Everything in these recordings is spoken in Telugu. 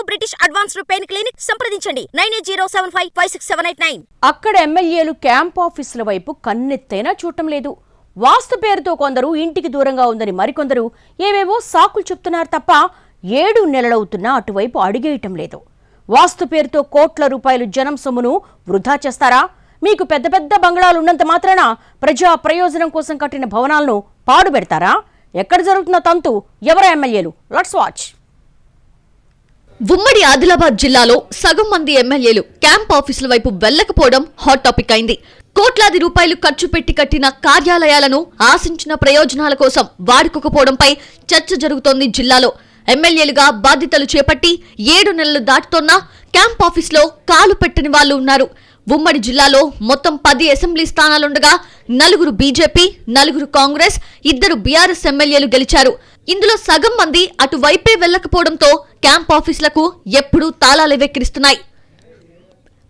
బ్రిటిష్ అడ్వాన్స్డ్ పెయిన్ క్లినిక్ సంప్రదించండి 9807556789. అక్కడ ఎమ్మెల్యేలు క్యాంప్ ఆఫీసుల వైపు కన్నెత్తైనా చూడటం లేదు. వాస్తు పేరుతో కొందరు ఇంటికి దూరంగా ఉందని మరికొందరు ఏవేవో సాకులు చెప్తున్నారు తప్ప 7 నెలలవుతున్నా అటువైపు అడిగేయటం లేదు. వాస్తు పేరుతో కోట్ల రూపాయలు జనం సొమ్మును వృధా చేస్తారా? మీకు పెద్ద పెద్ద బంగ్లాలు ఉన్నంత మాత్రాన ప్రజా ప్రయోజనం కోసం కట్టిన భవనాలను పాడుబెడతారా? ఎక్కడ జరుగుతున్న తంతు? ఎవరు ఎమ్మెల్యేలు? Let's watch. ఉమ్మడి ఆదిలాబాద్ జిల్లాలో సగం మంది ఎమ్మెల్యేలు క్యాంప్ ఆఫీసుల వైపు వెళ్లకపోవడం హాట్ టాపిక్ అయింది. కోట్లాది రూపాయలు ఖర్చు పెట్టి కట్టిన కార్యాలయాలను ఆశించిన ప్రయోజనాల కోసం వాడుకోకపోవడంపై చర్చ జరుగుతోంది జిల్లాలో. ఎమ్మెల్యేలుగా బాధ్యతలు చేపట్టి 7 నెలలు దాటుతోన్నా క్యాంప్ ఆఫీసులో కాలు పెట్టని వాళ్లు ఉన్నారు. ఉమ్మడి జిల్లాలో మొత్తం 10 అసెంబ్లీ స్థానాలుండగా 4 బీజేపీ, 4 కాంగ్రెస్, 2 బీఆర్ఎస్ ఎమ్మెల్యేలు గెలిచారు. ఇందులో సగం మంది అటువైపే వెళ్లకపోవడంతో క్యాంప్ ఆఫీసులకు ఎప్పుడూ తాళాలు వెక్కిరిస్తున్నాయి.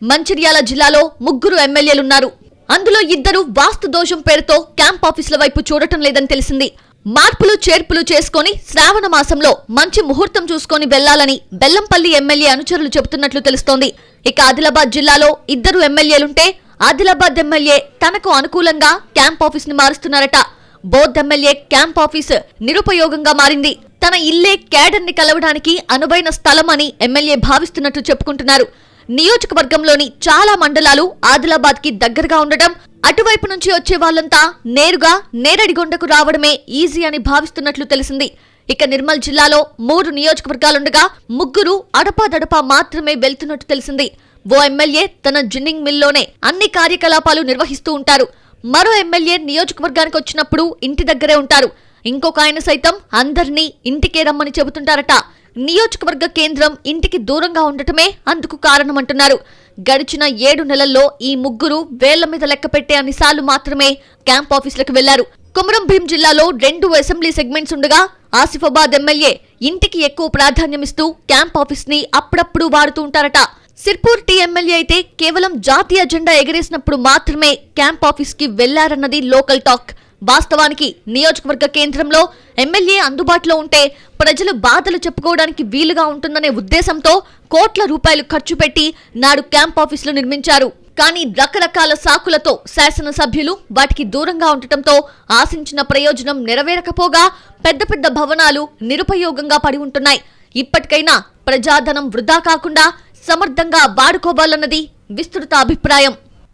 మంచిర్యాల జిల్లాలో 3 ఎమ్మెల్యేలున్నారు. అందులో 2 వాస్తు దోషం పేరుతో క్యాంప్ ఆఫీసుల వైపు చూడటం లేదని తెలిసింది. మార్పులు చేర్పులు చేసుకుని శ్రావణ మాసంలో మంచి ముహూర్తం చూసుకొని వెళ్లాలని బెల్లంపల్లి ఎమ్మెల్యే అనుచరులు చెబుతున్నట్లు తెలుస్తోంది. ఇక ఆదిలాబాద్ జిల్లాలో 2 ఎమ్మెల్యేలుంటే ఆదిలాబాద్ ఎమ్మెల్యే తనకు అనుకూలంగా క్యాంప్ ఆఫీస్ ని మారుస్తున్నారట. బోధ్ ఎమ్మెల్యే క్యాంప్ ఆఫీస్ నిరుపయోగంగా మారింది. తన ఇల్లే కేడర్ ని కలవడానికి అనువైన స్థలం అని ఎమ్మెల్యే భావిస్తున్నట్టు చెప్పుకుంటున్నారు. నియోజకవర్గంలోని చాలా మండలాలు ఆదిలాబాద్ కి దగ్గరగా ఉండటం, అటువైపు నుంచి వచ్చే వాళ్లంతా నేరుగా నేరడిగొండకు రావడమే ఈజీ అని భావిస్తున్నట్లు తెలిసింది. ఇక నిర్మల్ జిల్లాలో 3 నియోజకవర్గాలుండగా 3 అడపాదడపా మాత్రమే వెళ్తున్నట్టు తెలిసింది. ఓ ఎమ్మెల్యే తన జిన్నింగ్ మిల్లోనే అన్ని కార్యకలాపాలు నిర్వహిస్తూ ఉంటారు. మరో ఎమ్మెల్యే నియోజకవర్గానికి వచ్చినప్పుడు ఇంటి దగ్గరే ఉంటారు. ఇంకొక ఆయన సైతం అందరినీ ఇంటికే రమ్మని చెబుతుంటారట. నియోజకవర్గ కేంద్రం ఇంటికి దూరంగా ఉండటమే అందుకు కారణమంటున్నారు. గడిచిన 7 నెలల్లో ఈ 3 వేళ్ల మీద లెక్క పెట్టే అన్నిసార్లు మాత్రమే క్యాంప్ ఆఫీసులకు వెళ్లారు. కొమరం భీం జిల్లాలో 2 అసెంబ్లీ సెగ్మెంట్స్ ఉండగా ఆసిఫాబాద్ ఎమ్మెల్యే ఇంటికి ఎక్కువ ప్రాధాన్యమిస్తూ క్యాంప్ ఆఫీస్ ని అప్పుడప్పుడు వాడుతూ ఉంటారట. సిర్పూర్ టీ ఎమ్మెల్యే అయితే కేవలం జాతీయ జెండా ఎగరేసినప్పుడు మాత్రమే క్యాంప్ ఆఫీస్ కి వెళ్లారన్నది లోకల్ టాక్. వాస్తవానికి నియోజకవర్గ కేంద్రంలో ఎమ్మెల్యే అందుబాటులో ఉంటే ప్రజలు బాధలు చెప్పుకోవడానికి వీలుగా ఉంటుందనే ఉద్దేశంతో కోట్ల రూపాయలు ఖర్చు పెట్టి నాడు క్యాంప్ ఆఫీసులు నిర్మించారు. కానీ రకరకాల సాకులతో శాసనసభ్యులు వాటికి దూరంగా ఉండటంతో ఆశించిన ప్రయోజనం నెరవేరకపోగా పెద్ద పెద్ద భవనాలు నిరుపయోగంగా పడి ఉంటున్నాయి. ఇప్పటికైనా ప్రజాధనం వృధా కాకుండా సమర్థంగా వాడుకోవాలన్నది విస్తృత అభిప్రాయం.